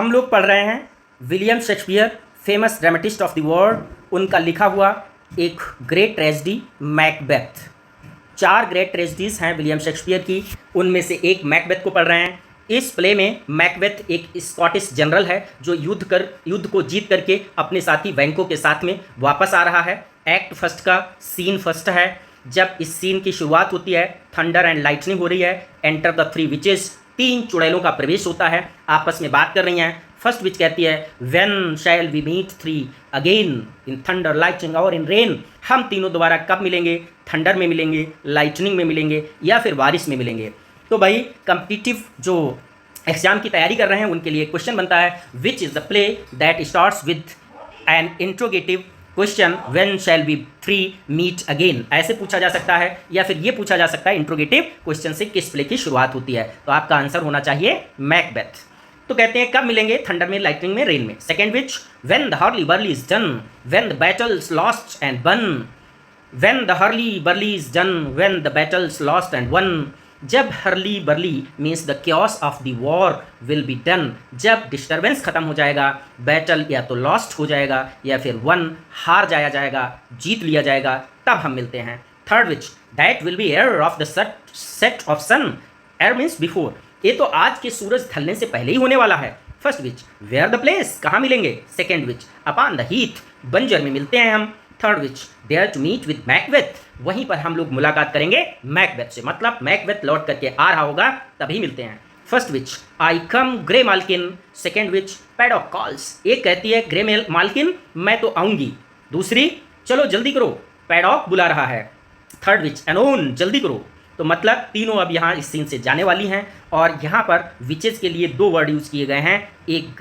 हम लोग पढ़ रहे हैं William Shakespeare, famous dramatist of the world, उनका लिखा हुआ एक great tragedy Macbeth. 4 great tragedies हैं विलियम शेक्सपियर की, उनमें से एक मैकबेथ को पढ़ रहे हैं। इस प्ले में मैकबेथ एक स्कॉटिश जनरल है जो युद्ध को जीत करके अपने साथी बैंको के साथ में वापस आ रहा है। एक्ट फर्स्ट का सीन फर्स्ट है। जब इस सीन की शुरुआत होती है, थंडर एंड लाइटनिंग हो रही है। एंटर द 3 विचेस, 3 चुड़ैलों का प्रवेश होता है, आपस में बात कर रही हैं। फर्स्ट विच कहती है when shall we meet 3 again in thunder lightning और इन रेन। हम तीनों दोबारा कब मिलेंगे? थंडर में मिलेंगे, लाइटनिंग में मिलेंगे या फिर बारिश में मिलेंगे। तो भाई कम्पिटिटिव जो एग्जाम की तैयारी कर रहे हैं उनके लिए क्वेश्चन बनता है which is the play that starts with an interrogative question when shall we 3 meet again. ऐसे पूछा जा सकता है या फिर ये पूछा जा सकता है इंट्रोगेटिव क्वेश्चन से किस प्ले की शुरुआत होती है। तो आपका आंसर होना चाहिए मैकबेथ। तो कहते हैं कब मिलेंगे? थंडर में, लाइटनिंग में, रेन में। Second which when the hurly burly is done, when the battle's lost and won. When the hurly burly is done, when the battle's lost and won. जब hurly burly means the chaos of the war will be done, जब disturbance खत्म हो जाएगा, battle या तो lost हो जाएगा या फिर वन हार जाया जाएगा, जीत लिया जाएगा, तब हम मिलते हैं। Third witch that will be ere of the set of sun. Ere means before, ये तो आज के सूरज ढलने से पहले ही होने वाला है। First witch where the place, कहाँ मिलेंगे? Second witch upon the heath, बंजर में मिलते हैं हम। Third witch there to meet with Macbeth, वहीं पर हम लोग मुलाकात करेंगे मैकबेथ से, मतलब मैकबेथ लौट करके आ रहा होगा तभी मिलते हैं। फर्स्ट विच आई कम ग्रे मालकिन, सेकेंड विच पैडॉक कॉल्स। एक कहती है ग्रे मालकिन मैं तो आऊँगी, दूसरी चलो जल्दी करो पैडॉक बुला रहा है। थर्ड विच एनोन, जल्दी करो। तो मतलब तीनों अब यहाँ इस सीन से जाने वाली हैं और यहाँ पर विचेस के लिए 2 वर्ड यूज़ किए गए हैं, एक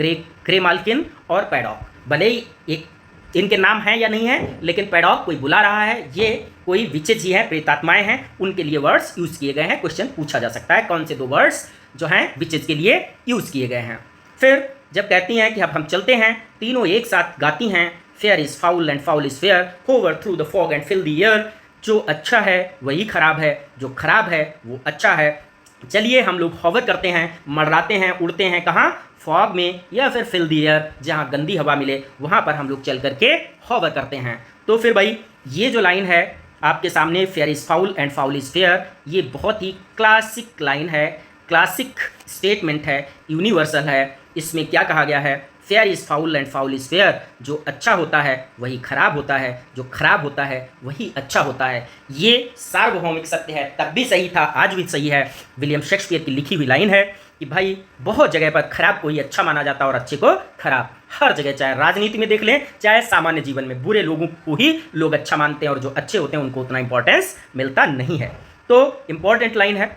ग्रे मालकिन और पैडॉक। भले ही एक इनके नाम हैं या नहीं हैं, लेकिन पैडॉक कोई बुला रहा है, ये कोई विचेस ही हैं, प्रेतात्माएं हैं, उनके लिए वर्ड्स यूज़ किए गए हैं। क्वेश्चन पूछा जा सकता है कौन से 2 वर्ड्स जो हैं विचेस के लिए यूज़ किए गए हैं। फिर जब कहती हैं कि अब हम चलते हैं, तीनों एक साथ गाती हैं fair is foul and foul is fair, hover through the fog and fill the air. जो अच्छा है वही खराब है, जो खराब है वो अच्छा है। चलिए हम लोग हॉवर करते हैं, मंडराते हैं, उड़ते हैं, कहाँ? फॉग में या फिर फिल द एयर, जहाँ गंदी हवा मिले वहाँ पर हम लोग चल करके हॉवर करते हैं। तो फिर भाई ये जो लाइन है आपके सामने fair is foul and foul is fair, ये बहुत ही क्लासिक लाइन है, क्लासिक स्टेटमेंट है, यूनिवर्सल है। इसमें क्या कहा गया है? Fair is foul and foul is fair, जो अच्छा होता है वही खराब होता है, जो खराब होता है वही अच्छा होता है। ये सार्वभौमिक सत्य है, तब भी सही था, आज भी सही है। विलियम शेक्सपियर की लिखी हुई लाइन है कि भाई बहुत जगह पर खराब को ही अच्छा माना जाता है और अच्छे को खराब। हर जगह, चाहे राजनीति में देख लें, चाहे सामान्य जीवन में, बुरे लोगों को ही लोग अच्छा मानते हैं और जो अच्छे होते हैं उनको उतना इंपॉर्टेंस मिलता नहीं है। तो इम्पॉर्टेंट लाइन है।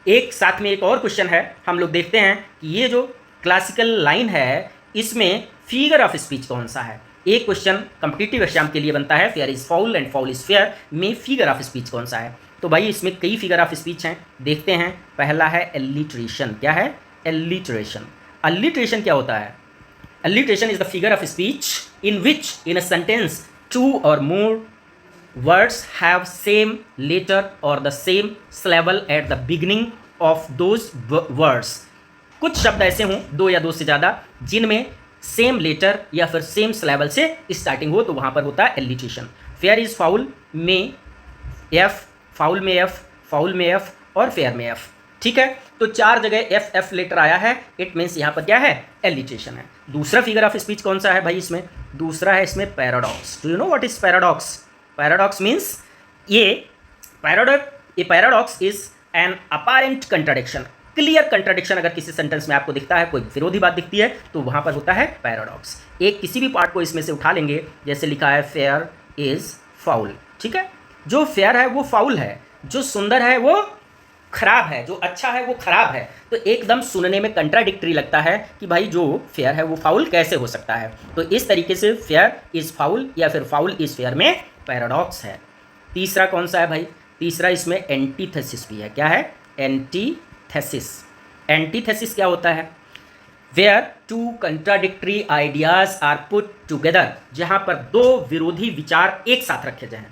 एक साथ में एक और क्वेश्चन है, हम लोग देखते हैं कि ये जो क्लासिकल लाइन है इसमें फिगर ऑफ स्पीच कौन सा है। एक क्वेश्चन कॉम्पिटिटिव एग्जाम के लिए बनता है fair is foul and foul is fair में फिगर ऑफ स्पीच कौन सा है। तो भाई इसमें कई फिगर ऑफ स्पीच हैं, देखते हैं। पहला है एलिट्रेशन। क्या है? एलिट्रेशन। अलिट्रेशन क्या होता है? Alliteration is the figure of speech in which in a sentence 2 or more words have same letter or the same syllable at the beginning of those words। कुछ शब्द ऐसे हों, 2 या 2 से ज़्यादा, जिनमें सेम लेटर या फिर सेम सिलेबल से स्टार्टिंग हो, तो वहाँ पर होता है एलिट्रेशन। फेयर इज़ फाउल में एफ, फाउल में एफ, फाउल में एफ और फेयर में एफ। ठीक है, तो 4 जगह एफ लेटर आया है, इट मीन्स यहाँ पर क्या है? एलिट्रेशन है। दूसरा फिगर ऑफ स्पीच कौन सा है भाई इसमें? दूसरा है इसमें paradox. Do you know what is paradox? Paradox means ये paradox is an apparent contradiction, clear contradiction. अगर किसी सेंटेंस में आपको दिखता है, कोई विरोधी बात दिखती है, तो वहाँ पर होता है पैराडॉक्स। एक किसी भी पार्ट को इसमें से उठा लेंगे, जैसे लिखा है फेयर इज़ फाउल। ठीक है, जो फेयर है वो फाउल है, जो सुंदर है वो खराब है, जो अच्छा है वो खराब है। तो एकदम सुनने में कंट्राडिक्टरी लगता है कि भाई जो फेयर है वो फाउल कैसे हो सकता है। तो इस तरीके से फेयर इज़ फाउल या फिर फाउल इज़ फेयर में पैराडॉक्स है। तीसरा कौन सा है भाई? तीसरा इसमें एंटीथेसिस भी है। क्या है? एंटीथेसिस। एंटीथेसिस क्या होता है? Where 2 contradictory ideas are put together, जहाँ पर 2 विरोधी विचार एक साथ रखे जाएं।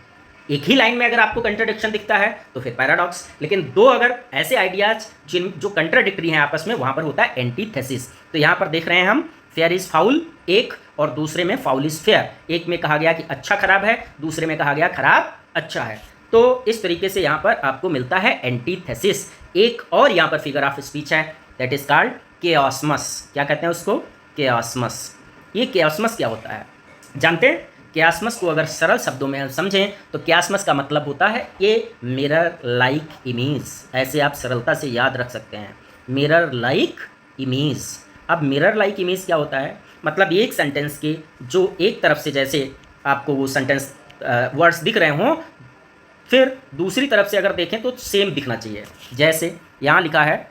एक ही लाइन में अगर आपको कंट्राडिक्शन दिखता है तो फिर पैराडॉक्स, लेकिन दो अगर ऐसे आइडियाज जो कंट्राडिक्टरी हैं आपस में, वहां पर होता है एंटीथेसिस। तो यहां पर देख रहे हैं हम फेयर इज फाउल एक, और दूसरे में फाउल इज फेयर। एक में कहा गया कि अच्छा खराब है, दूसरे में कहा गया खराब अच्छा है। तो इस तरीके से यहाँ पर आपको मिलता है एंटीथेसिस। एक और यहाँ पर फिगर ऑफ स्पीच है, दैट इज कॉल्ड केओस्मस। क्या कहते हैं उसको? केओस्मस। ये केओस्मस क्या होता है जानते हैं? केओस्मस को अगर सरल शब्दों में हम समझें तो केओस्मस का मतलब होता है ये मिरर लाइक इमेज। ऐसे आप सरलता से याद रख सकते हैं, मिरर लाइक इमेज। अब मिरर लाइक इमेज क्या होता है? मतलब एक सेंटेंस के जो एक तरफ से जैसे आपको वो सेंटेंस वर्ड्स दिख रहे हों, फिर दूसरी तरफ से अगर देखें तो सेम दिखना चाहिए। जैसे यहाँ लिखा है,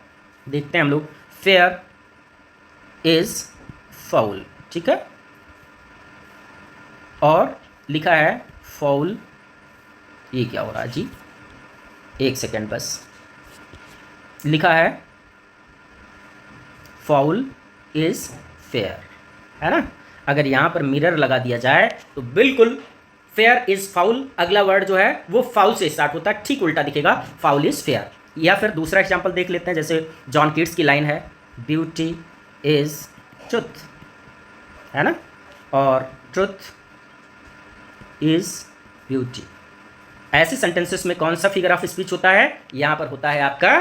देखते हैं हम लोग, फेयर इज फाउल, ठीक है, और लिखा है फाउल। ये क्या हो रहा है जी? एक सेकेंड बस। लिखा है फाउल इज फेयर, है ना। अगर यहाँ पर मिरर लगा दिया जाए तो बिल्कुल फेयर इज फाउल, अगला वर्ड जो है वो फाउल से स्टार्ट होता है, ठीक उल्टा दिखेगा, फाउल इज फेयर। या फिर दूसरा एग्जाम्पल देख लेते हैं, जैसे जॉन कीट्स की लाइन है, ब्यूटी इज ट्रुथ, है ना, और ट्रुथ इज ब्यूटी। ऐसे सेंटेंसेस में कौन सा फिगर ऑफ स्पीच होता है? यहाँ पर होता है आपका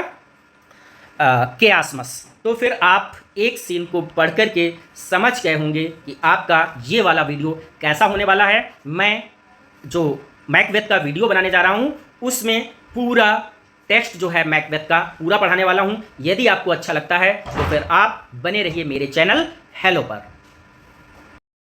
केओस्मस। तो फिर आप एक सीन को पढ़ कर के समझ गए होंगे कि आपका ये वाला वीडियो कैसा होने वाला है। मैं जो मैकबेथ का वीडियो बनाने जा रहा हूँ उसमें पूरा टेक्स्ट जो है मैकबेथ का पूरा पढ़ाने वाला हूँ। यदि आपको अच्छा लगता है तो फिर आप बने रहिए मेरे चैनल हेलो पर।